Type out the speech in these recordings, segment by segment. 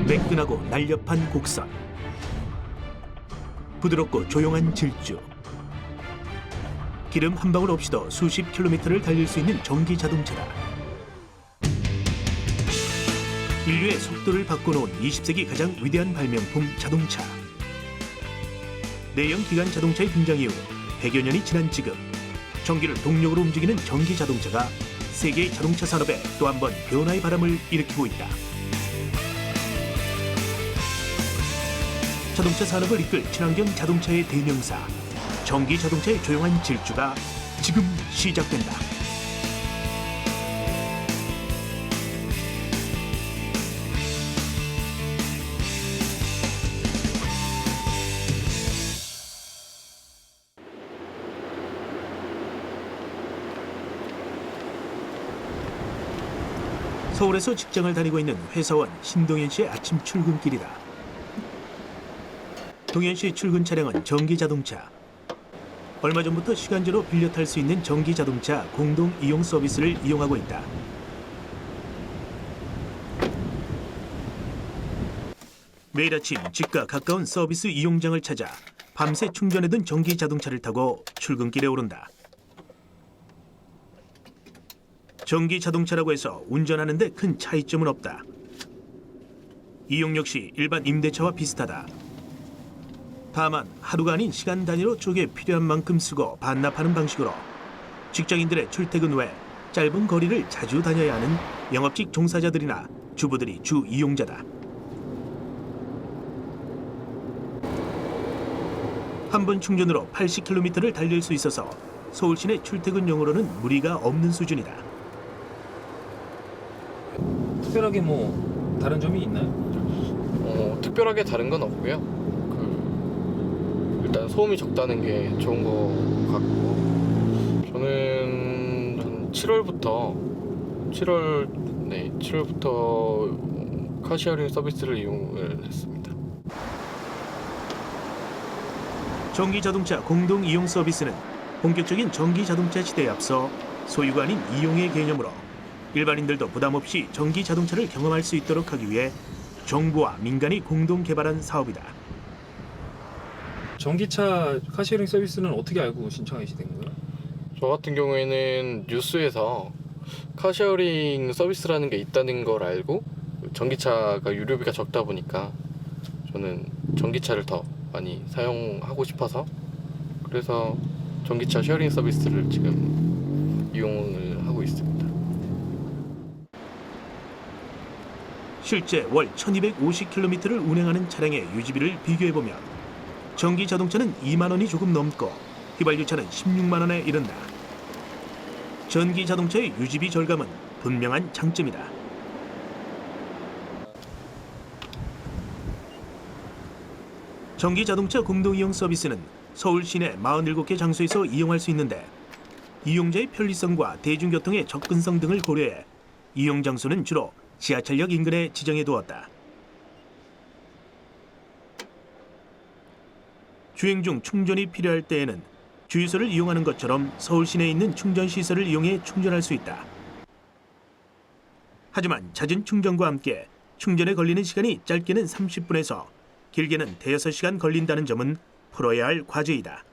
매끈하고 날렵한 곡선, 부드럽고 조용한 질주, 기름 한 방울 없이도 수십 킬로미터를 달릴 수 있는 전기 자동차다. 인류의 속도를 바꿔놓은 20세기 가장 위대한 발명품 자동차. 내연 기관 자동차의 등장 이후 100여 년이 지난 지금 전기를 동력으로 움직이는 전기 자동차가 세계의 자동차 산업에 또 한 번 변화의 바람을 일으키고 있다. 자동차 산업을 이끌 친환경 자동차의 대명사, 전기 자동차의 조용한 질주가 지금 시작된다. 서울에서 직장을 다니고 있는 회사원 신동현 씨의 아침 출근길이다. 동현 씨 출근 차량은 전기 자동차. 얼마 전부터 시간제로 빌려 탈 수 있는 전기 자동차 공동 이용 서비스를 이용하고 있다. 매일 아침 집과 가까운 서비스 이용장을 찾아 밤새 충전해둔 전기 자동차를 타고 출근길에 오른다. 전기 자동차라고 해서 운전하는 데 큰 차이점은 없다. 이용 역시 일반 임대차와 비슷하다. 다만 하루가 아닌 시간 단위로 쪼개 필요한 만큼 쓰고 반납하는 방식으로 직장인들의 출퇴근 외 짧은 거리를 자주 다녀야 하는 영업직 종사자들이나 주부들이 주 이용자다. 한 번 충전으로 80km를 달릴 수 있어서 서울 시내 출퇴근용으로는 무리가 없는 수준이다. 특별하게 뭐 다른 점이 있나요? 특별하게 다른 건 없고요. 일단 소음이 적다는 게 좋은 것 같고, 저는 한 7월부터 카시어링 서비스를 이용을 했습니다. 전기 자동차 공동 이용 서비스는 본격적인 전기 자동차 시대에 앞서 소유가 아닌 이용의 개념으로 일반인들도 부담 없이 전기 자동차를 경험할 수 있도록 하기 위해 정부와 민간이 공동 개발한 사업이다. 전기차 카시어링 서비스는 어떻게 알고 신청하시게 된 거예요? 저 같은 경우에는 뉴스에서 카시어링 서비스라는 게 있다는 걸 알고, 전기차가 유료비가 적다 보니까 저는 전기차를 더 많이 사용하고 싶어서, 그래서 전기차 쉐어링 서비스를 지금 이용을 하고 있습니다. 실제 월 1250km를 운행하는 차량의 유지비를 비교해보면 전기 자동차는 2만 원이 조금 넘고 휘발유차는 16만 원에 이른다. 전기 자동차의 유지비 절감은 분명한 장점이다. 전기 자동차 공동 이용 서비스는 서울 시내 47개 장소에서 이용할 수 있는데 이용자의 편리성과 대중교통의 접근성 등을 고려해 이용 장소는 주로 지하철역 인근에 지정해 두었다. 주행 중 충전이 필요할 때에는 주유소를 이용하는 것처럼 서울 시내에 있는 충전 시설을 이용해 충전할 수 있다. 하지만 잦은 충전과 함께 충전에 걸리는 시간이 짧게는 30분에서 길게는 대여섯 시간 걸린다는 점은 풀어야 할 과제이다.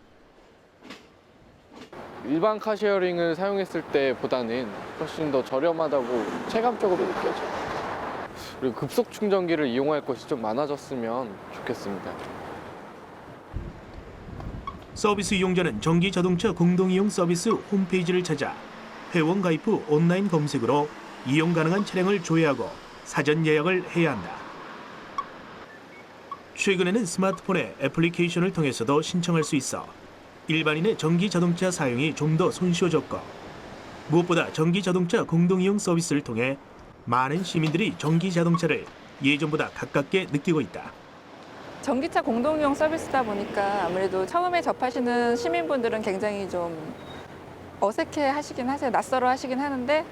일반 카시어링을 사용했을 때보다는 훨씬 더 저렴하다고 체감적으로 느껴져요. 그리고 급속 충전기를 이용할 것이 좀 많아졌으면 좋겠습니다. 서비스 이용자는 전기 자동차 공동 이용 서비스 홈페이지를 찾아 회원 가입 후 온라인 검색으로 이용 가능한 차량을 조회하고 사전 예약을 해야 한다. 최근에는 스마트폰의 애플리케이션을 통해서도 신청할 수 있어 일반인의 전기 자동차 사용이 좀 더 손쉬워졌고, 무엇보다 전기 자동차 공동 이용 서비스를 통해 많은 시민들이 전기 자동차를 예전보다 가깝게 느끼고 있다. 전기차 공동이용 서비스다 보니까 아무래도 처음에 접하시는 시민분들은 굉장히 좀 어색해 하시긴 하세요. 낯설어 하시긴 하는데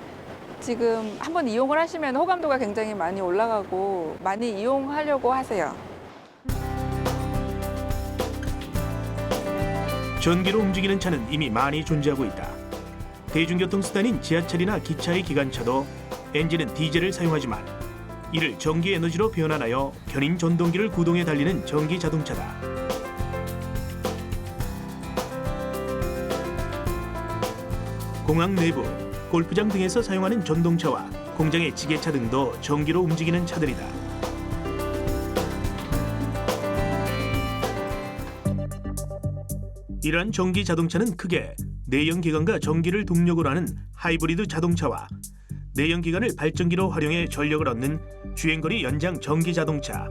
지금 한번 이용을 하시면 호감도가 굉장히 많이 올라가고 많이 이용하려고 하세요. 전기로 움직이는 차는 이미 많이 존재하고 있다. 대중교통 수단인 지하철이나 기차의 기관차도 엔진은 디젤을 사용하지만 이를 전기 에너지로 변환하여 견인 전동기를 구동해 달리는 전기 자동차다. 공항 내부, 골프장 등에서 사용하는 전동차와 공장의 지게차 등도 전기로 움직이는 차들이다. 이러한 전기 자동차는 크게 내연기관과 전기를 동력으로 하는 하이브리드 자동차와 내연기관을 발전기로 활용해 전력을 얻는 주행거리 연장 전기 자동차,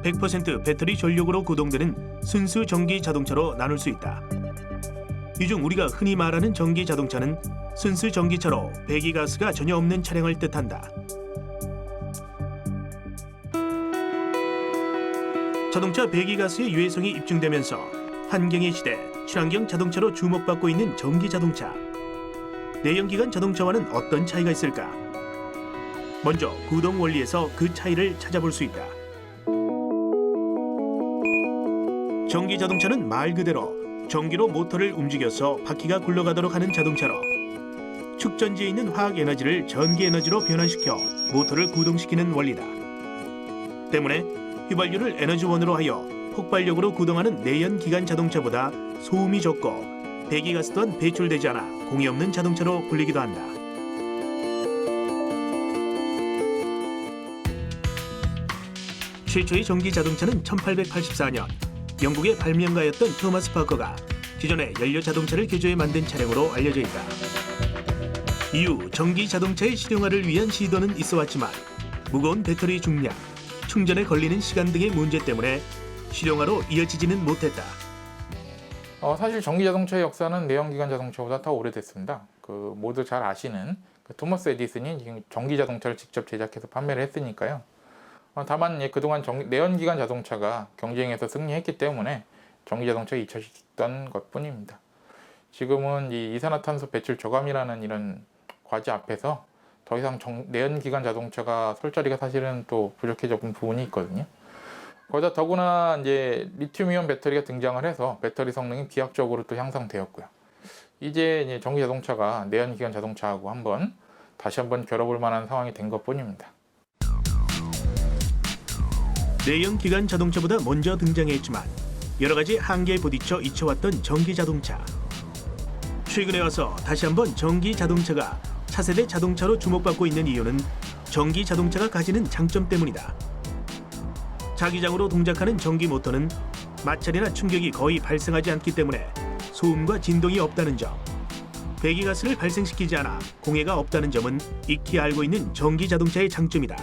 100% 배터리 전력으로 구동되는 순수 전기 자동차로 나눌 수 있다. 이 중 우리가 흔히 말하는 전기 자동차는 순수 전기차로 배기가스가 전혀 없는 차량을 뜻한다. 자동차 배기가스의 유해성이 입증되면서 환경의 시대, 친환경 자동차로 주목받고 있는 전기 자동차. 내연기관 자동차와는 어떤 차이가 있을까? 먼저 구동 원리에서 그 차이를 찾아볼 수 있다. 전기 자동차는 말 그대로 전기로 모터를 움직여서 바퀴가 굴러가도록 하는 자동차로 축전지에 있는 화학 에너지를 전기 에너지로 변환시켜 모터를 구동시키는 원리다. 때문에 휘발유를 에너지원으로 하여 폭발력으로 구동하는 내연기관 자동차보다 소음이 적고 배기가스 또한 배출되지 않아 공해 없는 자동차로 불리기도 한다. 최초의 전기 자동차는 1884년 영국의 발명가였던 토마스 파커가 기존의 연료 자동차를 개조해 만든 차량으로 알려져 있다. 이후 전기 자동차의 실용화를 위한 시도는 있어왔지만 무거운 배터리 중량, 충전에 걸리는 시간 등의 문제 때문에 실용화로 이어지지는 못했다. 사실 전기 자동차의 역사는 내연기관 자동차보다 더 오래됐습니다. 모두 잘 아시는 토머스 에디슨이 지금 전기 자동차를 직접 제작해서 판매를 했으니까요. 다만 그동안 내연기관 자동차가 경쟁에서 승리했기 때문에 전기 자동차가 잊혀졌던 것뿐입니다. 지금은 이 이산화탄소 배출 저감이라는 이런 과제 앞에서 더 이상 내연기관 자동차가 설 자리가 사실은 또 부족해진 부분이 있거든요. 거기다 더구나 이제 리튬이온 배터리가 등장을 해서 배터리 성능이 비약적으로 또 향상되었고요. 이제 전기 자동차가 내연기관 자동차하고 다시 한번 겨뤄볼 만한 상황이 된 것뿐입니다. 내연기관 자동차보다 먼저 등장했지만 여러 가지 한계에 부딪혀 잊혀왔던 전기 자동차. 최근에 와서 다시 한번 전기 자동차가 차세대 자동차로 주목받고 있는 이유는 전기 자동차가 가지는 장점 때문이다. 자기장으로 동작하는 전기 모터는 마찰이나 충격이 거의 발생하지 않기 때문에 소음과 진동이 없다는 점, 배기가스를 발생시키지 않아 공해가 없다는 점은 익히 알고 있는 전기 자동차의 장점이다.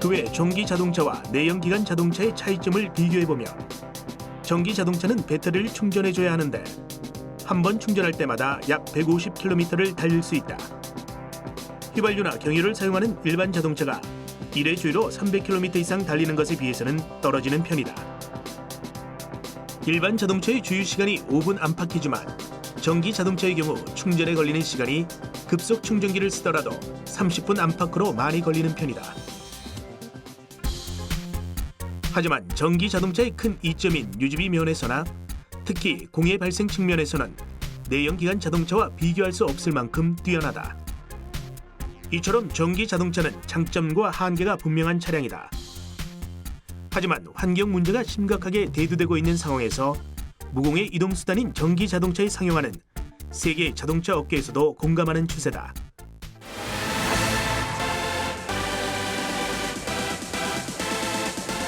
그 외 전기 자동차와 내연기관 자동차의 차이점을 비교해보면 전기 자동차는 배터리를 충전해줘야 하는데 한 번 충전할 때마다 약 150km를 달릴 수 있다. 휘발유나 경유를 사용하는 일반 자동차가 1회 주유로 300km 이상 달리는 것에 비해서는 떨어지는 편이다. 일반 자동차의 주유 시간이 5분 안팎이지만 전기 자동차의 경우 충전에 걸리는 시간이 급속 충전기를 쓰더라도 30분 안팎으로 많이 걸리는 편이다. 하지만 전기 자동차의 큰 이점인 유지비 면에서나 특히 공해 발생 측면에서는 내연기관 자동차와 비교할 수 없을 만큼 뛰어나다. 이처럼 전기 자동차는 장점과 한계가 분명한 차량이다. 하지만 환경 문제가 심각하게 대두되고 있는 상황에서 무공해 이동수단인 전기 자동차의 상용화는 세계 자동차 업계에서도 공감하는 추세다.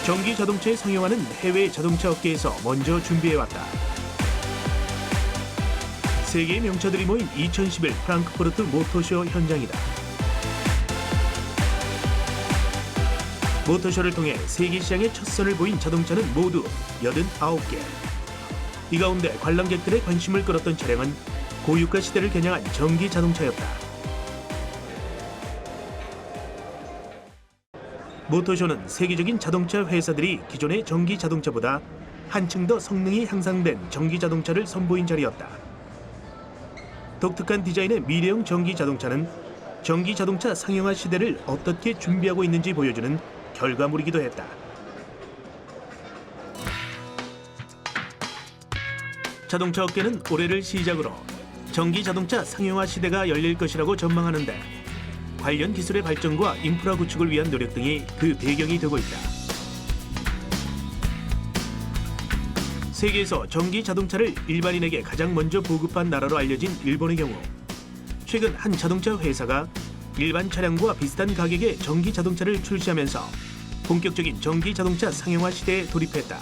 전기 자동차의 상용화는 해외 자동차 업계에서 먼저 준비해왔다. 세계의 명차들이 모인 2011 프랑크푸르트 모터쇼 현장이다. 모터쇼를 통해 세계 시장의 첫 선을 보인 자동차는 모두 89개. 이 가운데 관람객들의 관심을 끌었던 차량은 고유가 시대를 겨냥한 전기 자동차였다. 모터쇼는 세계적인 자동차 회사들이 기존의 전기 자동차보다 한층 더 성능이 향상된 전기 자동차를 선보인 자리였다. 독특한 디자인의 미래형 전기 자동차는 전기 자동차 상용화 시대를 어떻게 준비하고 있는지 보여주는 결과물이기도 했다. 자동차 업계는 올해를 시작으로 전기 자동차 상용화 시대가 열릴 것이라고 전망하는데 관련 기술의 발전과 인프라 구축을 위한 노력 등이 그 배경이 되고 있다. 세계에서 전기 자동차를 일반인에게 가장 먼저 보급한 나라로 알려진 일본의 경우, 최근 한 자동차 회사가 일반 차량과 비슷한 가격의 전기 자동차를 출시하면서 본격적인 전기 자동차 상용화 시대에 돌입했다.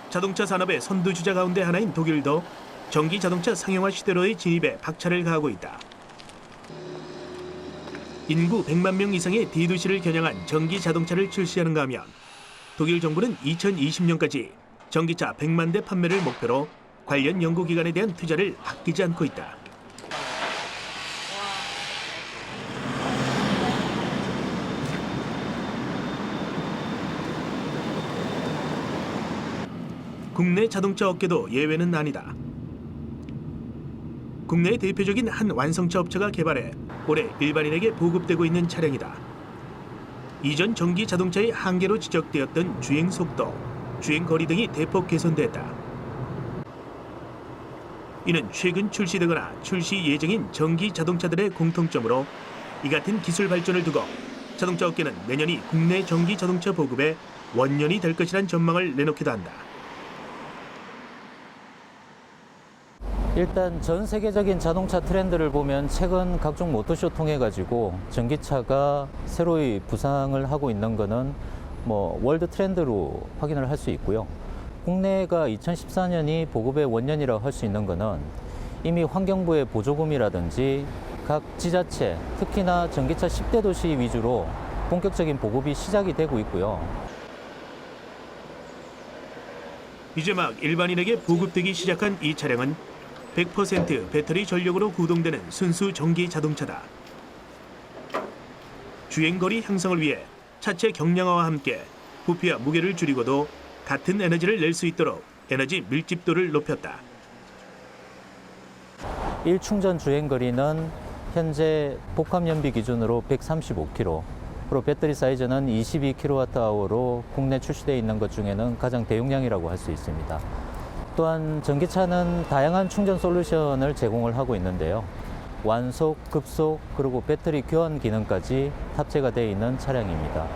자동차 산업의 선두주자 가운데 하나인 독일도 전기 자동차 상용화 시대로의 진입에 박차를 가하고 있다. 인구 100만 명 이상의 대도시를 겨냥한 전기 자동차를 출시하는가 하면 독일 정부는 2020년까지 전기차 100만 대 판매를 목표로 관련 연구기관에 대한 투자를 아끼지 않고 있다. 국내 자동차 업계도 예외는 아니다. 국내의 대표적인 한 완성차 업체가 개발해 올해 일반인에게 보급되고 있는 차량이다. 이전 전기 자동차의 한계로 지적되었던 주행 속도, 주행 거리 등이 대폭 개선됐다. 이는 최근 출시되거나 출시 예정인 전기 자동차들의 공통점으로 이 같은 기술 발전을 두고 자동차 업계는 내년이 국내 전기 자동차 보급의 원년이 될 것이란 전망을 내놓기도 한다. 일단 전 세계적인 자동차 트렌드를 보면 최근 각종 모터쇼 통해 가지고 전기차가 새로이 부상을 하고 있는 거는 월드 트렌드로 확인을 할 수 있고요. 국내가 2014년이 보급의 원년이라고 할 수 있는 거는 이미 환경부의 보조금이라든지 각 지자체, 특히나 전기차 10대 도시 위주로 본격적인 보급이 시작이 되고 있고요. 이제 막 일반인에게 보급되기 시작한 이 차량은 100% 배터리 전력으로 구동되는 순수 전기 자동차다. 주행거리 향상을 위해 차체 경량화와 함께 부피와 무게를 줄이고도 같은 에너지를 낼 수 있도록 에너지 밀집도를 높였다. 1충전 주행거리는 현재 복합연비 기준으로 135km, 그리고 배터리 사이즈는 22kWh로 국내 출시되어 있는 것 중에는 가장 대용량이라고 할 수 있습니다. 또한 전기차는 다양한 충전 솔루션을 제공을 하고 있는데요. 완속, 급속, 그리고 배터리 교환 기능까지 탑재가 되어 있는 차량입니다.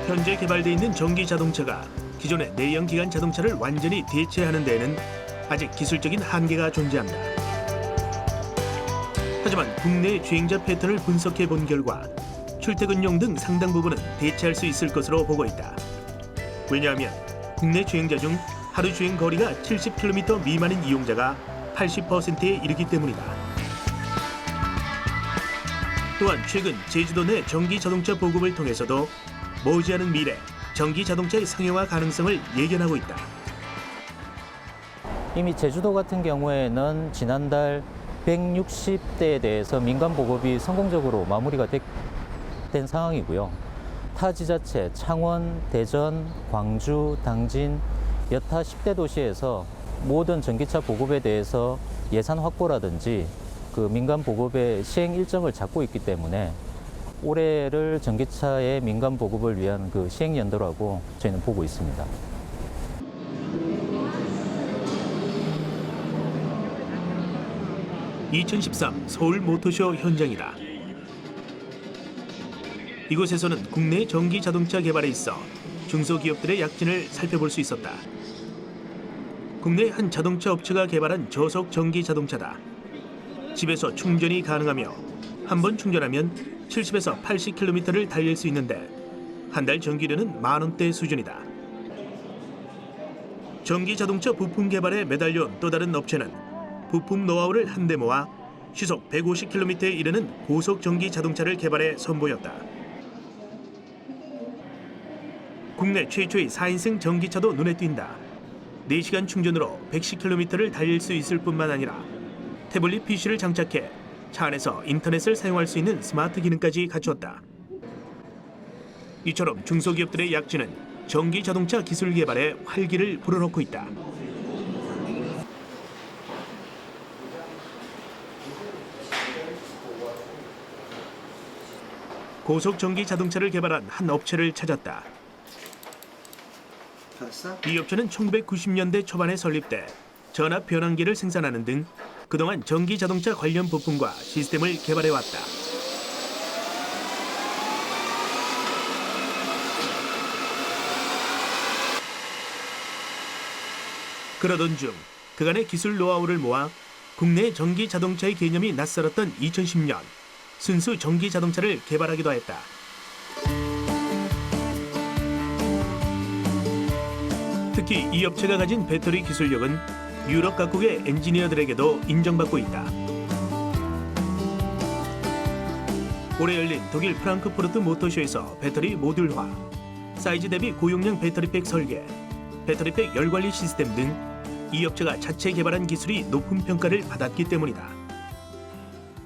현재 개발되어 있는 전기 자동차가 기존의 내연기관 자동차를 완전히 대체하는 데에는 아직 기술적인 한계가 존재한다. 하지만 국내 주행자 패턴을 분석해 본 결과 출퇴근용 등 상당 부분은 대체할 수 있을 것으로 보고 있다. 왜냐하면 국내 주행자 중 하루 주행 거리가 70km 미만인 이용자가 80%에 이르기 때문이다. 또한 최근 제주도 내 전기 자동차 보급을 통해서도 머지않은 미래 전기 자동차의 상용화 가능성을 예견하고 있다. 이미 제주도 같은 경우에는 지난달 160대에 대해서 민간 보급이 성공적으로 마무리가 된 상황이고요. 타 지자체, 창원, 대전, 광주, 당진, 여타 10대 도시에서 모든 전기차 보급에 대해서 예산 확보라든지 그 민간 보급의 시행 일정을 잡고 있기 때문에 올해를 전기차의 민간 보급을 위한 그 시행 연도라고 저희는 보고 있습니다. (2013) 서울 모터쇼 현장이다. 이곳에서는 국내 전기 자동차 개발에 있어 중소기업들의 약진을 살펴볼 수 있었다. 국내 한 자동차 업체가 개발한 저속 전기 자동차다. 집에서 충전이 가능하며 한 번 충전하면 70에서 80km를 달릴 수 있는데 한 달 전기료는 만원대 수준이다. 전기 자동차 부품 개발에 매달려온 또 다른 업체는 부품 노하우를 한데 모아 시속 150km에 이르는 고속 전기 자동차를 개발해 선보였다. 국내 최초의 4인승 전기차도 눈에 띈다. 4시간 충전으로 110km를 달릴 수 있을 뿐만 아니라 태블릿 PC를 장착해 차 안에서 인터넷을 사용할 수 있는 스마트 기능까지 갖추었다. 이처럼 중소기업들의 약진은 전기 자동차 기술 개발에 활기를 불어넣고 있다. 고속 전기 자동차를 개발한 한 업체를 찾았다. 이 업체는 1990년대 초반에 설립돼 전압 변환기를 생산하는 등 그동안 전기 자동차 관련 부품과 시스템을 개발해왔다. 그러던 중 그간의 기술 노하우를 모아 국내 전기 자동차의 개념이 낯설었던 2010년 순수 전기 자동차를 개발하기도 했다. 특히 이 업체가 가진 배터리 기술력은 유럽 각국의 엔지니어들에게도 인정받고 있다. 올해 열린 독일 프랑크푸르트 모터쇼에서 배터리 모듈화, 사이즈 대비 고용량 배터리팩 설계, 배터리팩 열관리 시스템 등 이 업체가 자체 개발한 기술이 높은 평가를 받았기 때문이다.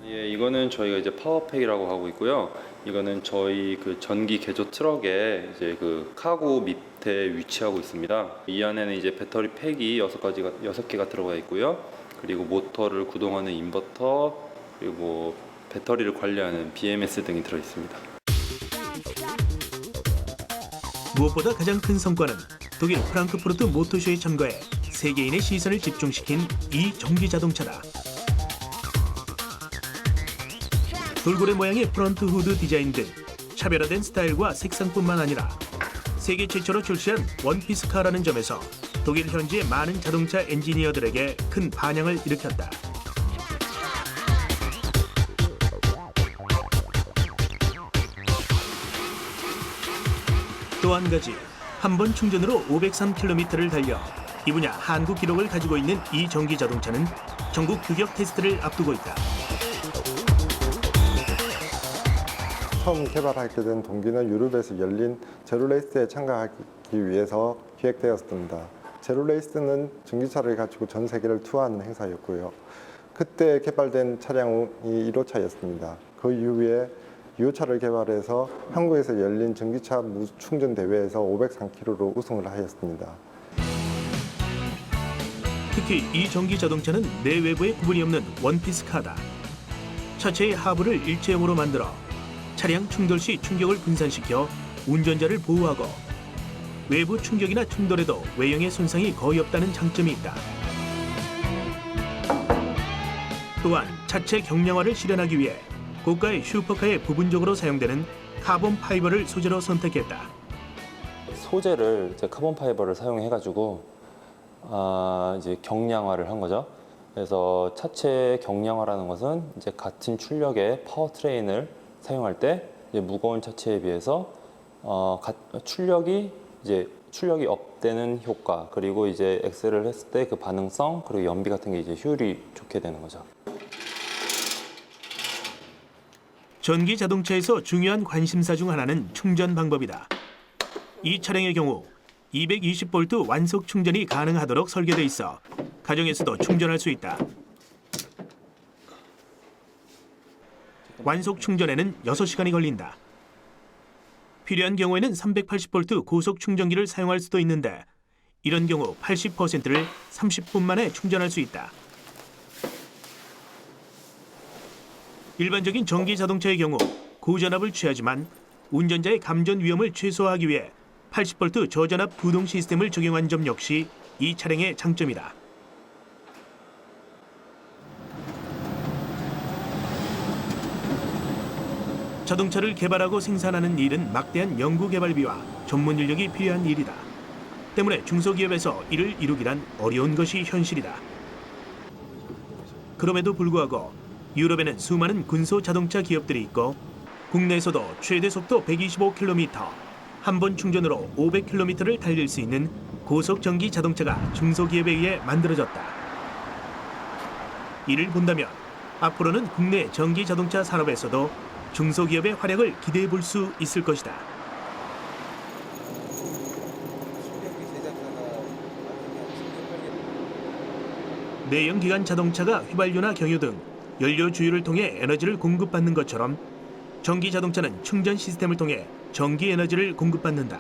예, 이거는 저희가 이제 파워팩이라고 하고 있고요. 이거는 저희 그 전기 개조 트럭에 이제 그 카고 밑에 위치하고 있습니다. 이 안에는 이제 배터리 팩이 6개가 들어가 있고요. 그리고 모터를 구동하는 인버터, 그리고 배터리를 관리하는 BMS 등이 들어 있습니다. 무엇보다 가장 큰 성과는 독일 프랑크푸르트 모터쇼에 참가해 세계인의 시선을 집중시킨 이 전기 자동차다. 돌고래 모양의 프런트 후드 디자인 등 차별화된 스타일과 색상뿐만 아니라 세계 최초로 출시한 원피스카라는 점에서 독일 현지의 많은 자동차 엔지니어들에게 큰 반향을 일으켰다. 또 한 가지, 한 번 충전으로 503km를 달려 이 분야 한국 기록을 가지고 있는 이 전기 자동차는 전국 규격 테스트를 앞두고 있다. 처음 개발하게 된 동기는 유럽에서 열린 제로레이스에 참가하기 위해서 기획되었습니다. 제로레이스는 전기차를 가지고 전 세계를 투어하는 행사였고요. 그때 개발된 차량이 1호차였습니다. 그 이후에 2호차를 개발해서 한국에서 열린 전기차 무충전 대회에서 503km로 우승을 하였습니다. 특히 이 전기 자동차는 내외부에 구분이 없는 원피스카다. 차체의 하부를 일체형으로 만들어 차량 충돌 시 충격을 분산시켜 운전자를 보호하고 외부 충격이나 충돌에도 외형의 손상이 거의 없다는 장점이 있다. 또한 차체 경량화를 실현하기 위해 고가의 슈퍼카에 부분적으로 사용되는 카본 파이버를 소재로 선택했다. 소재를 이제 카본 파이버를 사용해가지고 이제 경량화를 한 거죠. 그래서 차체 경량화라는 것은 이제 같은 출력의 파워트레인을 사용할 때 이제 무거운 차체에 비해서 출력이 업되는 효과, 그리고 이제 엑셀을 했을 때 그 반응성, 그리고 연비 같은 게 이제 효율이 좋게 되는 거죠. 전기 자동차에서 중요한 관심사 중 하나는 충전 방법이다. 이 차량의 경우 220V 완속 충전이 가능하도록 설계돼 있어 가정에서도 충전할 수 있다. 완속 충전에는 6시간이 걸린다. 필요한 경우에는 380V 고속 충전기를 사용할 수도 있는데 이런 경우 80%를 30분 만에 충전할 수 있다. 일반적인 전기 자동차의 경우 고전압을 취하지만 운전자의 감전 위험을 최소화하기 위해 80V 저전압 구동 시스템을 적용한 점 역시 이 차량의 장점이다. 자동차를 개발하고 생산하는 일은 막대한 연구개발비와 전문 인력이 필요한 일이다. 때문에 중소기업에서 이를 이루기란 어려운 것이 현실이다. 그럼에도 불구하고 유럽에는 수많은 군소 자동차 기업들이 있고 국내에서도 최대 속도 125km, 한 번 충전으로 500km를 달릴 수 있는 고속 전기 자동차가 중소기업에 의해 만들어졌다. 이를 본다면 앞으로는 국내 전기 자동차 산업에서도 중소기업의 활약을 기대해 볼 수 있을 것이다. 내연기관 자동차가 휘발유나 경유 등 연료 주유를 통해 에너지를 공급받는 것처럼 전기 자동차는 충전 시스템을 통해 전기 에너지를 공급받는다.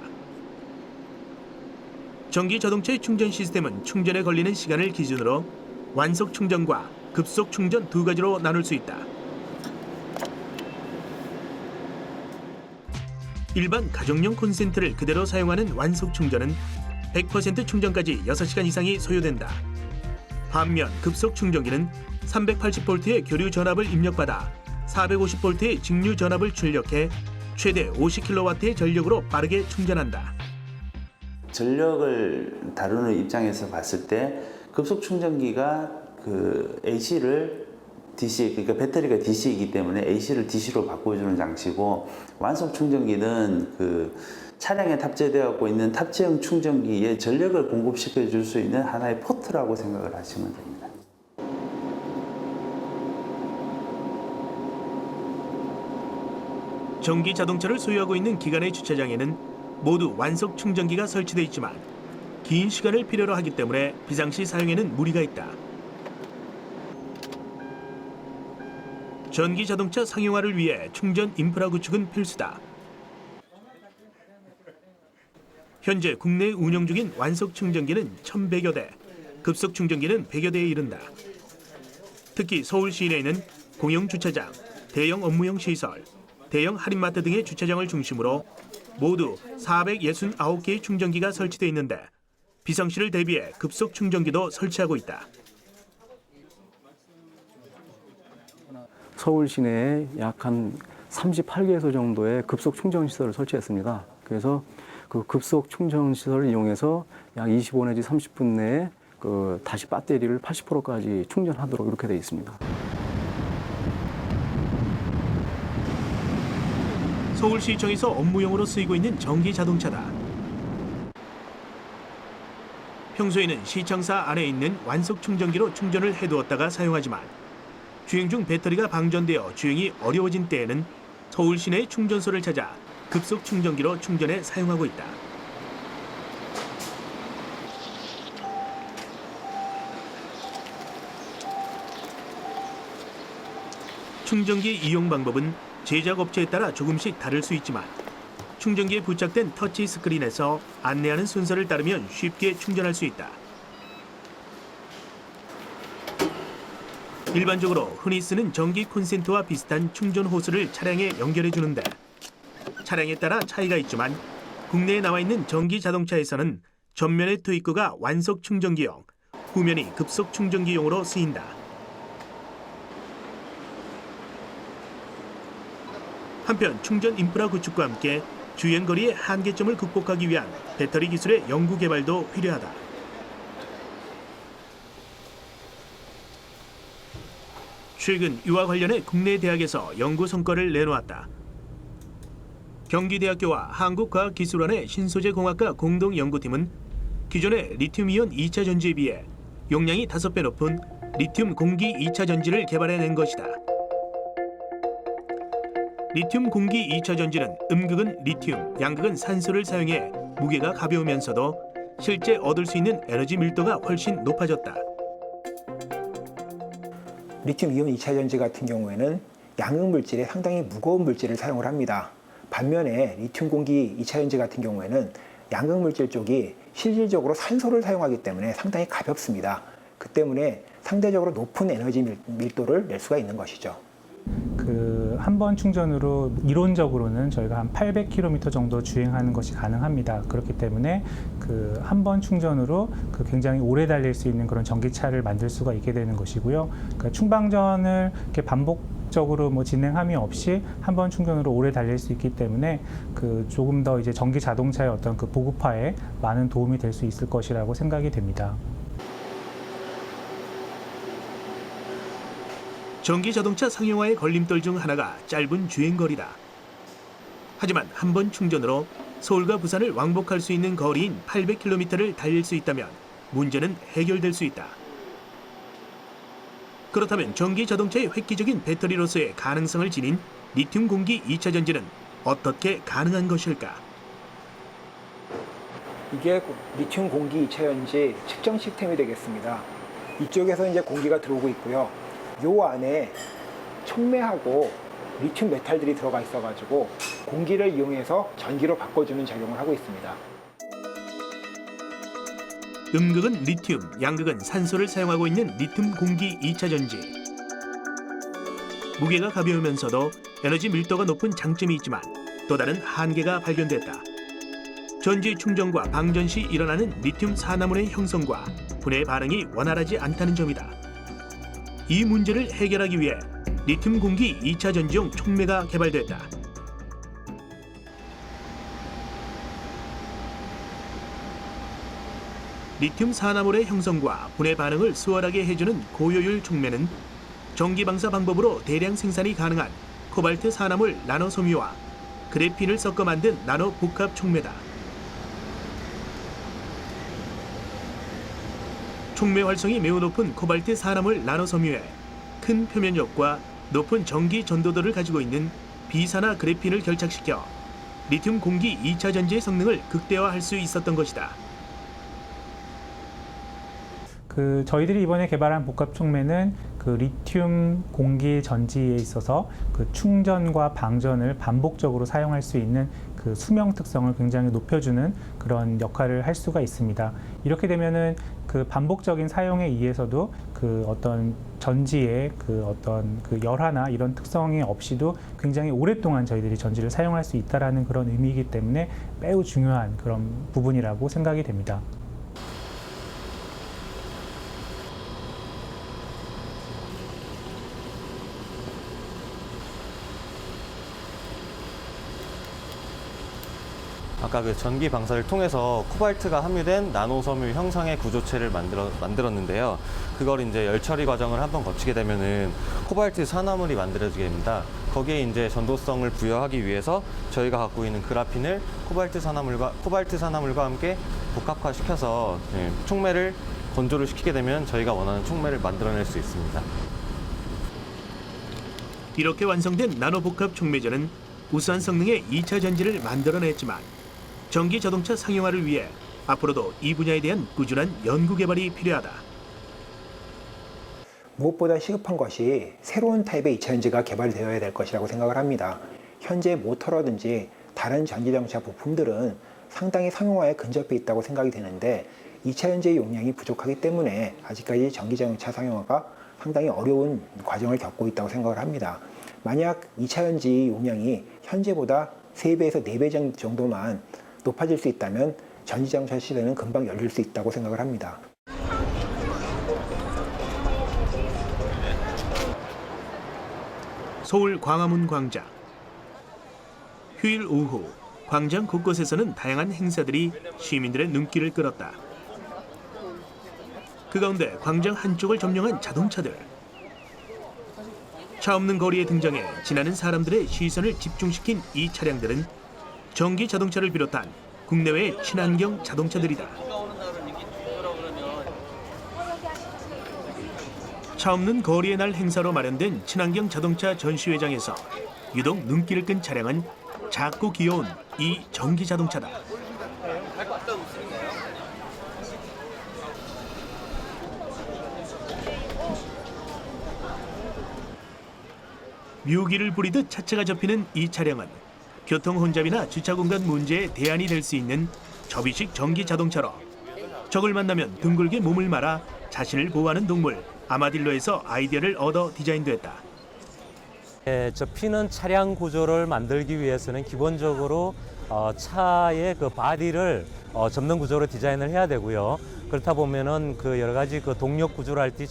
전기 자동차의 충전 시스템은 충전에 걸리는 시간을 기준으로 완속 충전과 급속 충전 두 가지로 나눌 수 있다. 일반 가정용 콘센트를 그대로 사용하는 완속 충전은 100% 충전까지 6시간 이상이 소요된다. 반면 급속 충전기는 380V의 교류 전압을 입력받아 450V의 직류 전압을 출력해 최대 50kW의 전력으로 빠르게 충전한다. 전력을 다루는 입장에서 봤을 때 급속 충전기가 그 AC를 DC, 그러니까 배터리가 DC이기 때문에 AC를 DC로 바꿔주는 장치고, 완속 충전기는 그 차량에 탑재되어 있는 탑재형 충전기에 전력을 공급시켜 줄 수 있는 하나의 포트라고 생각을 하시면 됩니다. 전기 자동차를 소유하고 있는 기관의 주차장에는 모두 완속 충전기가 설치되어 있지만 긴 시간을 필요로 하기 때문에 비상시 사용에는 무리가 있다. 전기 자동차 상용화를 위해 충전 인프라 구축은 필수다. 현재 국내에 운영 중인 완속 충전기는 1,100여 대, 급속 충전기는 100여 대에 이른다. 특히 서울 시내에는 공영 주차장, 대형 업무용 시설, 대형 할인마트 등의 주차장을 중심으로 모두 469개의 충전기가 설치되어 있는데 비상시를 대비해 급속 충전기도 설치하고 있다. 서울 시내에 약 한 38개소 정도의 급속 충전 시설을 설치했습니다. 그래서 그 급속 충전 시설을 이용해서 약 25 내지 30분 내에 그 다시 배터리를 80%까지 충전하도록 이렇게 되어 있습니다. 서울시청에서 업무용으로 쓰이고 있는 전기 자동차다. 평소에는 시청사 안에 있는 완속 충전기로 충전을 해두었다가 사용하지만 주행 중 배터리가 방전되어 주행이 어려워진 때에는 서울 시내 충전소를 찾아 급속 충전기로 충전해 사용하고 있다. 충전기 이용 방법은 제작업체에 따라 조금씩 다를 수 있지만 충전기에 부착된 터치 스크린에서 안내하는 순서를 따르면 쉽게 충전할 수 있다. 일반적으로 흔히 쓰는 전기 콘센트와 비슷한 충전 호스를 차량에 연결해 주는데 차량에 따라 차이가 있지만 국내에 나와 있는 전기 자동차에서는 전면의 투입구가 완속 충전기용, 후면이 급속 충전기용으로 쓰인다. 한편 충전 인프라 구축과 함께 주행거리의 한계점을 극복하기 위한 배터리 기술의 연구 개발도 필요하다. 최근 이와 관련해 국내 대학에서 연구 성과를 내놓았다. 경기대학교와 한국과학기술원의 신소재공학과 공동연구팀은 기존의 리튬이온 2차 전지에 비해 용량이 5배 높은 리튬 공기 2차 전지를 개발해낸 것이다. 리튬 공기 2차 전지는 음극은 리튬, 양극은 산소를 사용해 무게가 가벼우면서도 실제 얻을 수 있는 에너지 밀도가 훨씬 높아졌다. 리튬이온 2차 전지 같은 경우에는 양극 물질에 상당히 무거운 물질을 사용을 합니다. 반면에 리튬 공기 2차 전지 같은 경우에는 양극 물질 쪽이 실질적으로 산소를 사용하기 때문에 상당히 가볍습니다. 그 때문에 상대적으로 높은 에너지 밀도를 낼 수가 있는 것이죠. 한 번 충전으로 이론적으로는 저희가 한 800km 정도 주행하는 것이 가능합니다. 그렇기 때문에 한 번 충전으로 굉장히 오래 달릴 수 있는 그런 전기차를 만들 수가 있게 되는 것이고요. 그러니까 충방전을 이렇게 반복적으로 진행함이 없이 한 번 충전으로 오래 달릴 수 있기 때문에 조금 더 이제 전기 자동차의 어떤 보급화에 많은 도움이 될 수 있을 것이라고 생각이 됩니다. 전기 자동차 상용화의 걸림돌 중 하나가 짧은 주행거리다. 하지만 한 번 충전으로 서울과 부산을 왕복할 수 있는 거리인 800km를 달릴 수 있다면 문제는 해결될 수 있다. 그렇다면 전기 자동차의 획기적인 배터리로서의 가능성을 지닌 리튬 공기 2차 전지는 어떻게 가능한 것일까? 이게 리튬 공기 2차 전지 측정 시스템이 되겠습니다. 이쪽에서 이제 공기가 들어오고 있고요. 요 안에 촉매하고 리튬 메탈들이 들어가 있어가지고 공기를 이용해서 전기로 바꿔주는 작용을 하고 있습니다. 음극은 리튬, 양극은 산소를 사용하고 있는 리튬 공기 2차 전지. 무게가 가벼우면서도 에너지 밀도가 높은 장점이 있지만 또 다른 한계가 발견됐다. 전지 충전과 방전 시 일어나는 리튬 산화물의 형성과 분해 반응이 원활하지 않다는 점이다. 이 문제를 해결하기 위해 리튬 공기 2차 전지용 촉매가 개발됐다. 리튬 산화물의 형성과 분해 반응을 수월하게 해주는 고효율 촉매는 전기 방사 방법으로 대량 생산이 가능한 코발트 산화물 나노섬유와 그래핀을 섞어 만든 나노 복합 촉매다. 촉매 활성이 매우 높은 코발트 산화물 나노섬유에 큰 표면력과 높은 전기 전도도를 가지고 있는 비산화 그래핀을 결착시켜 리튬 공기 2차 전지의 성능을 극대화할 수 있었던 것이다. 저희들이 이번에 개발한 복합 촉매는 리튬 공기 전지에 있어서 충전과 방전을 반복적으로 사용할 수 있는 수명 특성을 굉장히 높여주는 그런 역할을 할 수가 있습니다. 이렇게 되면은 반복적인 사용에 의해서도 어떤 전지의 어떤 열화나 이런 특성이 없이도 굉장히 오랫동안 저희들이 전지를 사용할 수 있다라는 그런 의미이기 때문에 매우 중요한 그런 부분이라고 생각이 됩니다. 아까 전기 방사를 통해서 코발트가 함유된 나노섬유 형상의 구조체를 만들었는데요. 그걸 이제 열 처리 과정을 한번 거치게 되면은 코발트 산화물이 만들어지게 됩니다. 거기에 이제 전도성을 부여하기 위해서 저희가 갖고 있는 그라핀을 코발트 산화물과 함께 복합화시켜서 촉매를 건조를 시키게 되면 저희가 원하는 촉매를 만들어낼 수 있습니다. 이렇게 완성된 나노복합 촉매제는 우수한 성능의 2차 전지를 만들어냈지만 전기 자동차 상용화를 위해 앞으로도 이 분야에 대한 꾸준한 연구 개발이 필요하다. 무엇보다 시급한 것이 새로운 타입의 2차 전지가 개발되어야 될 것이라고 생각을 합니다. 현재 모터라든지 다른 전기자동차 부품들은 상당히 상용화에 근접해 있다고 생각이 되는데 2차 전지의 용량이 부족하기 때문에 아직까지 전기자동차 상용화가 상당히 어려운 과정을 겪고 있다고 생각을 합니다. 만약 2차 전지 용량이 현재보다 3배에서 4배 정도만 높아질 수 있다면 전지자동차 시대는 금방 열릴 수 있다고 생각을 합니다. 서울 광화문 광장. 휴일 오후 광장 곳곳에서는 다양한 행사들이 시민들의 눈길을 끌었다. 그 가운데 광장 한쪽을 점령한 자동차들. 차 없는 거리에 등장해 지나는 사람들의 시선을 집중시킨 이 차량들은 전기 자동차를 비롯한 국내외 친환경 자동차들이다. 차 없는 거리의 날 행사로 마련된 친환경 자동차 전시회장에서 유독 눈길을 끈 차량은 작고 귀여운 이 전기 자동차다. 묘기를 부리듯 차체가 접히는 이 차량은 교통 혼잡이나 주차 공간 문제에 대안이 될 수 있는 접이식 전기 자동차로 적을 만나면 둥글게 몸을 말아 자신을 보호하는 동물 아마딜로에서 아이디어를 얻어 디자인됐다. 접히는 차량 구조를 만들기 위해서는 기본적으로 차의 바디를 접는 구조로 디자인을 해야 되고요. 그렇다 보면은 여러 가지 동력 구조랄지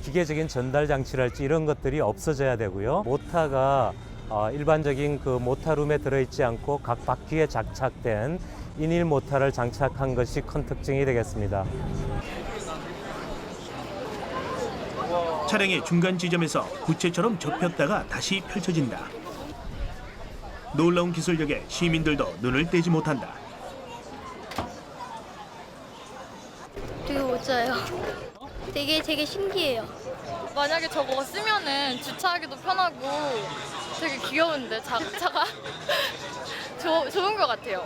기계적인 전달 장치랄지 이런 것들이 없어져야 되고요. 모터가 일반적인 모터룸에 들어있지 않고 각 바퀴에 장착된 인일 모터를 장착한 것이 큰 특징이 되겠습니다. 차량의 중간 지점에서 부채처럼 접혔다가 다시 펼쳐진다. 놀라운 기술력에 시민들도 눈을 떼지 못한다. 되게 멋져요. 되게 신기해요. 만약에 저거 쓰면은 주차하기도 편하고 되게 귀여운데 차가 좋은 것 같아요.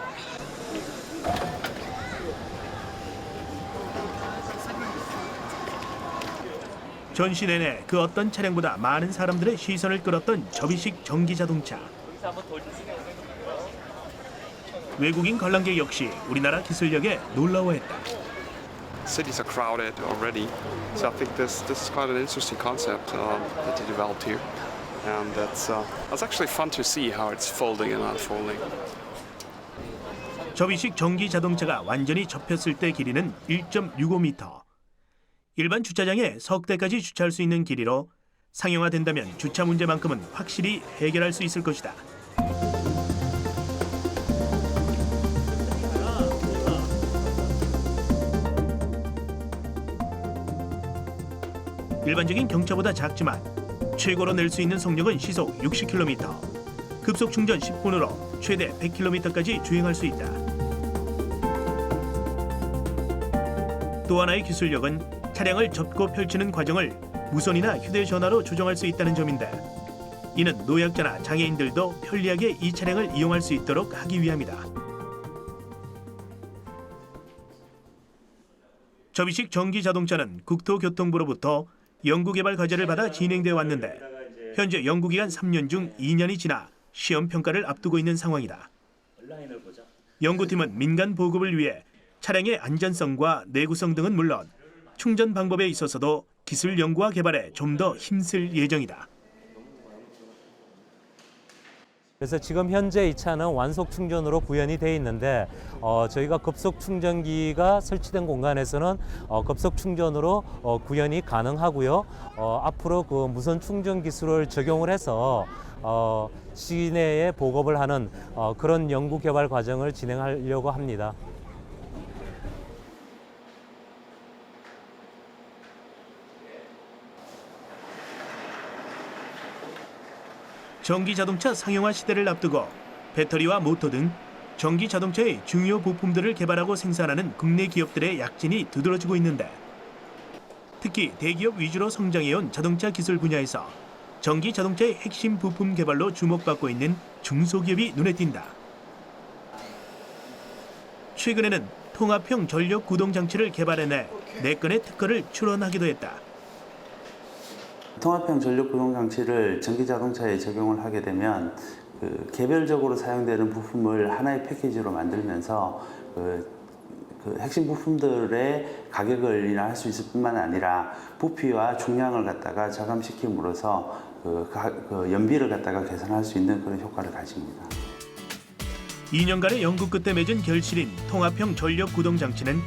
전시 내내 그 어떤 차량보다 많은 사람들의 시선을 끌었던 접이식 전기 자동차. 외국인 관람객 역시 우리나라 기술력에 놀라워했다. Cities are crowded already, so I think this is quite an interesting concept that they developed here. and that's actually fun to see how it's folding and unfolding. 접이식 전기 자동차가 완전히 접혔을 때 길이는 1.65m. 일반 주차장에 석 대까지 주차할 수 있는 길이로 상용화된다면 주차 문제만큼은 확실히 해결할 수 있을 것이다. 일반적인 경차보다 작지만 최고로 낼 수 있는 속력은 시속 60km, 급속 충전 10분으로 최대 100km까지 주행할 수 있다. 또 하나의 기술력은 차량을 접고 펼치는 과정을 무선이나 휴대전화로 조정할 수 있다는 점인데, 이는 노약자나 장애인들도 편리하게 이 차량을 이용할 수 있도록 하기 위함이다. 접이식 전기 자동차는 국토교통부로부터 연구개발 과제를 받아 진행되어 왔는데, 현재 연구기간 3년 중 2년이 지나 시험 평가를 앞두고 있는 상황이다. 연구팀은 민간 보급을 위해 차량의 안전성과 내구성 등은 물론 충전 방법에 있어서도 기술 연구와 개발에 좀 더 힘쓸 예정이다. 그래서 지금 현재 이 차는 완속 충전으로 구현이 되어 있는데 저희가 급속 충전기가 설치된 공간에서는 급속 충전으로 구현이 가능하고요. 앞으로 그 무선 충전 기술을 적용을 해서 시내에 보급을 하는 그런 연구 개발 과정을 진행하려고 합니다. 전기 자동차 상용화 시대를 앞두고 배터리와 모터 등 전기 자동차의 중요 부품들을 개발하고 생산하는 국내 기업들의 약진이 두드러지고 있는데, 특히 대기업 위주로 성장해온 자동차 기술 분야에서 전기 자동차의 핵심 부품 개발로 주목받고 있는 중소기업이 눈에 띈다. 최근에는 통합형 전력 구동 장치를 개발해내 4건의 특허를 출원하기도 했다. 통합형 전력 구동 장치를 전기 자동차에 적용을 하게 되면 그 개별적으로 사용되는 부품을 하나의 패키지로 만들면서 그 핵심 부품들의 가격을 인하할 수 있을 뿐만 아니라 부피와 중량을 갖다가 저감시킴으로써 그 연비를 갖다가 개선할 수 있는 그런 효과를 가집니다. 2년간의 연구 끝에 맺은 결실인 통합형 전력 구동 장치는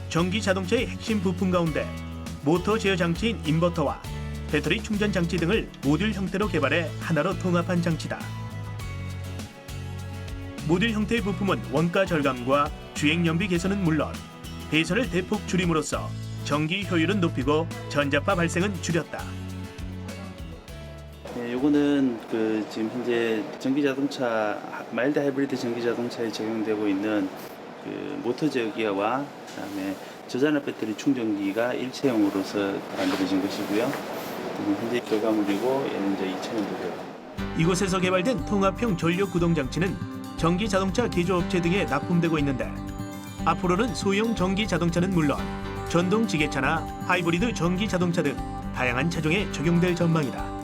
전기 자동차의 핵심 부품 가운데 모터 제어 장치인 인버터와 배터리 충전 장치 등을 모듈 형태로 개발해 하나로 통합한 장치다. 모듈 형태의 부품은 원가 절감과 주행 연비 개선은 물론 배선을 대폭 줄임으로써 전기 효율은 높이고 전자파 발생은 줄였다. 네, 요거는 지금 현재 전기 자동차 마일드 하이브리드 전기 자동차에 적용되고 있는 모터 제어기와 그다음에 저전압 배터리 충전기가 일체형으로서 만들어진 것이고요. 현재 결과물이고 얘는 이제 2000년도 이곳에서 개발된 통합형 전력 구동 장치는 전기 자동차 개조업체 등에 납품되고 있는데, 앞으로는 소형 전기 자동차는 물론 전동 지게차나 하이브리드 전기 자동차 등 다양한 차종에 적용될 전망이다.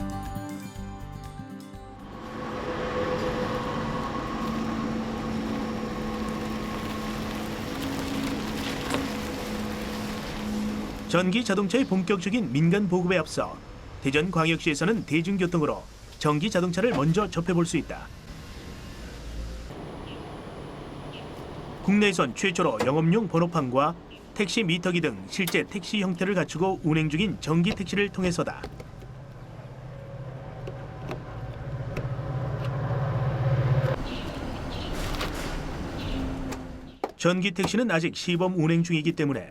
전기 자동차의 본격적인 민간 보급에 앞서 대전광역시에서는 대중교통으로 전기 자동차를 먼저 접해볼 수 있다. 국내에선 최초로 영업용 번호판과 택시 미터기 등 실제 택시 형태를 갖추고 운행 중인 전기 택시를 통해서다. 전기 택시는 아직 시범 운행 중이기 때문에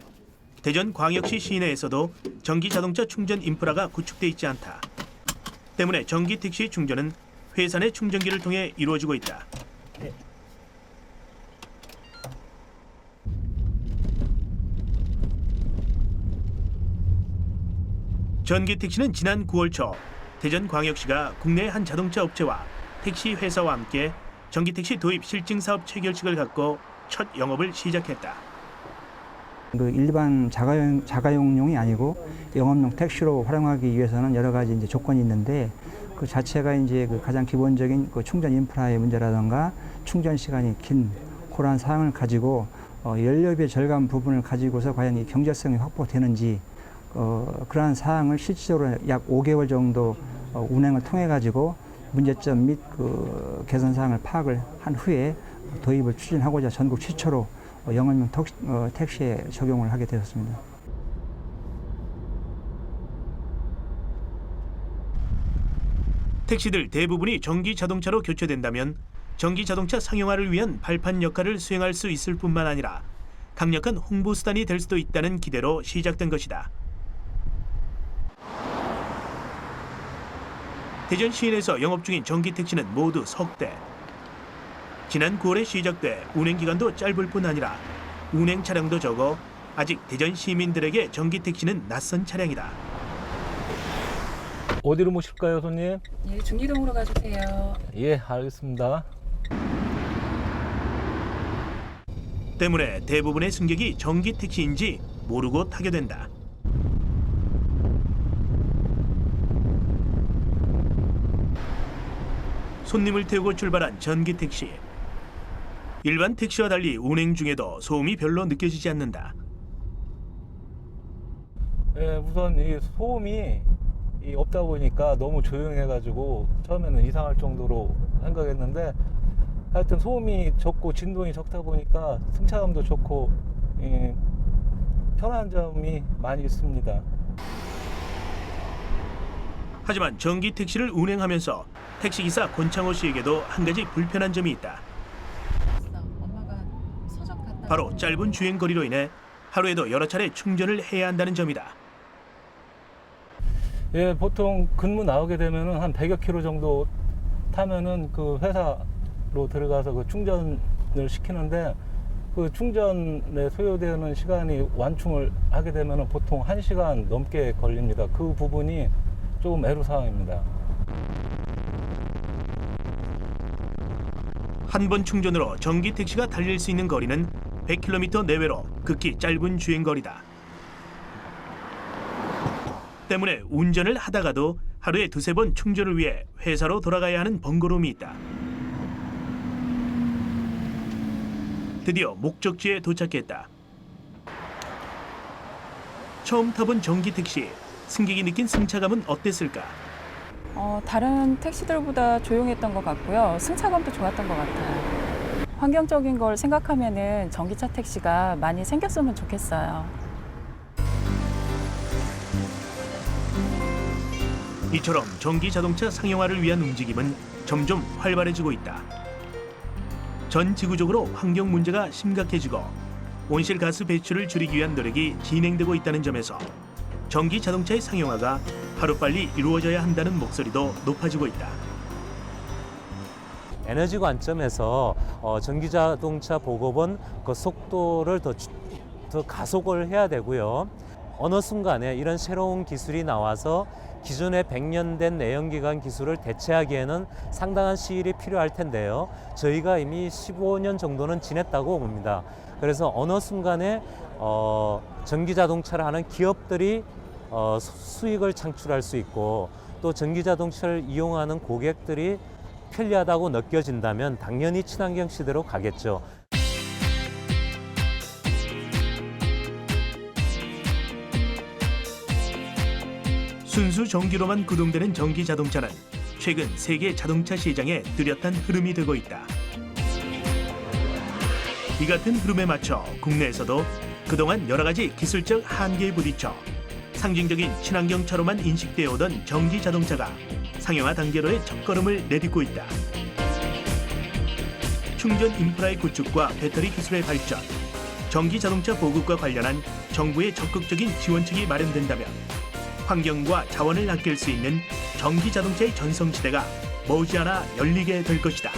대전광역시 시내에서도 전기 자동차 충전 인프라가 구축돼 있지 않다. 때문에 전기 택시 충전은 회사 내 충전기를 통해 이루어지고 있다. 전기 택시는 지난 9월 초 대전광역시가 국내 한 자동차 업체와 택시 회사와 함께 전기 택시 도입 실증 사업 체결식을 갖고 첫 영업을 시작했다. 일반 자가용용이 아니고 영업용 택시로 활용하기 위해서는 여러 가지 이제 조건이 있는데, 그 자체가 이제 가장 기본적인 충전 인프라의 문제라든가 충전 시간이 긴 그러한 사항을 가지고 연료비 절감 부분을 가지고서 과연 이 경제성이 확보되는지 그러한 사항을 실질적으로 약 5개월 정도 운행을 통해 가지고 문제점 및 그 개선 사항을 파악을 한 후에 도입을 추진하고자 전국 최초로 영업용 택시에 적용을 하게 되었습니다. 택시들 대부분이 전기 자동차로 교체된다면 전기 자동차 상용화를 위한 발판 역할을 수행할 수 있을 뿐만 아니라 강력한 홍보 수단이 될 수도 있다는 기대로 시작된 것이다. 대전 시인에서 영업 중인 전기 택시는 모두 석 대. 지난 9월에 시작돼 운행 기간도 짧을 뿐 아니라 운행 차량도 적어 아직 대전 시민들에게 전기 택시는 낯선 차량이다. 어디로 모실까요, 손님? 예, 중리동으로 가주세요. 예, 알겠습니다. 때문에 대부분의 승객이 전기 택시인지 모르고 타게 된다. 손님을 태우고 출발한 전기 택시. 일반 택시와 달리 운행 중에도 소음이 별로 느껴지지 않는다. 예, 우선 이 소음이 없다 보니까 너무 조용해가지고 처음에는 이상할 정도로 생각했는데 하여튼 소음이 적고 진동이 적다 보니까 승차감도 좋고 편한 점이 많이 있습니다. 하지만 전기 택시를 운행하면서 택시기사 권창호 씨에게도 한 가지 불편한 점이 있다. 바로 짧은 주행 거리로 인해 하루에도 여러 차례 충전을 해야 한다는 점이다. 예, 보통 근무 나오게 되면은 한 100여 킬로 정도 타면은 그 회사로 들어가서 그 충전을 시키는데 그 충전에 소요되는 시간이 완충을 하게 되면은 보통 1시간 넘게 걸립니다. 그 부분이 조금 애로사항입니다. 한 번 충전으로 전기 택시가 달릴 수 있는 거리는 100km 내외로 극히 짧은 주행거리다. 때문에 운전을 하다가도 하루에 2-3번 충전을 위해 회사로 돌아가야 하는 번거로움이 있다. 드디어 목적지에 도착했다. 처음 타본 전기 택시, 승객이 느낀 승차감은 어땠을까? 다른 택시들보다 조용했던 것 같고요. 승차감도 좋았던 것 같아요. 환경적인 걸 생각하면은 전기차 택시가 많이 생겼으면 좋겠어요. 이처럼 전기 자동차 상용화를 위한 움직임은 점점 활발해지고 있다. 전 지구적으로 환경 문제가 심각해지고 온실가스 배출을 줄이기 위한 노력이 진행되고 있다는 점에서 전기 자동차의 상용화가 하루빨리 이루어져야 한다는 목소리도 높아지고 있다. 에너지 관점에서 전기자동차 보급은 그 속도를 더 가속을 해야 되고요. 어느 순간에 이런 새로운 기술이 나와서 기존의 100년 된 내연기관 기술을 대체하기에는 상당한 시일이 필요할 텐데요. 저희가 이미 15년 정도는 지냈다고 봅니다. 그래서 어느 순간에 전기자동차를 하는 기업들이 수익을 창출할 수 있고 또 전기자동차를 이용하는 고객들이 편리하다고 느껴진다면 당연히 친환경 시대로 가겠죠. 순수 전기로만 구동되는 전기 자동차는 최근 세계 자동차 시장에 뚜렷한 흐름이 되고 있다. 이 같은 흐름에 맞춰 국내에서도 그동안 여러 가지 기술적 한계에 부딪혀 상징적인 친환경차로만 인식되어 오던 전기 자동차가 상용화 단계로의 첫걸음을 내딛고 있다. 충전 인프라의 구축과 배터리 기술의 발전, 전기 자동차 보급과 관련한 정부의 적극적인 지원책이 마련된다면 환경과 자원을 아낄 수 있는 전기 자동차의 전성시대가 머지않아 열리게 될 것이다.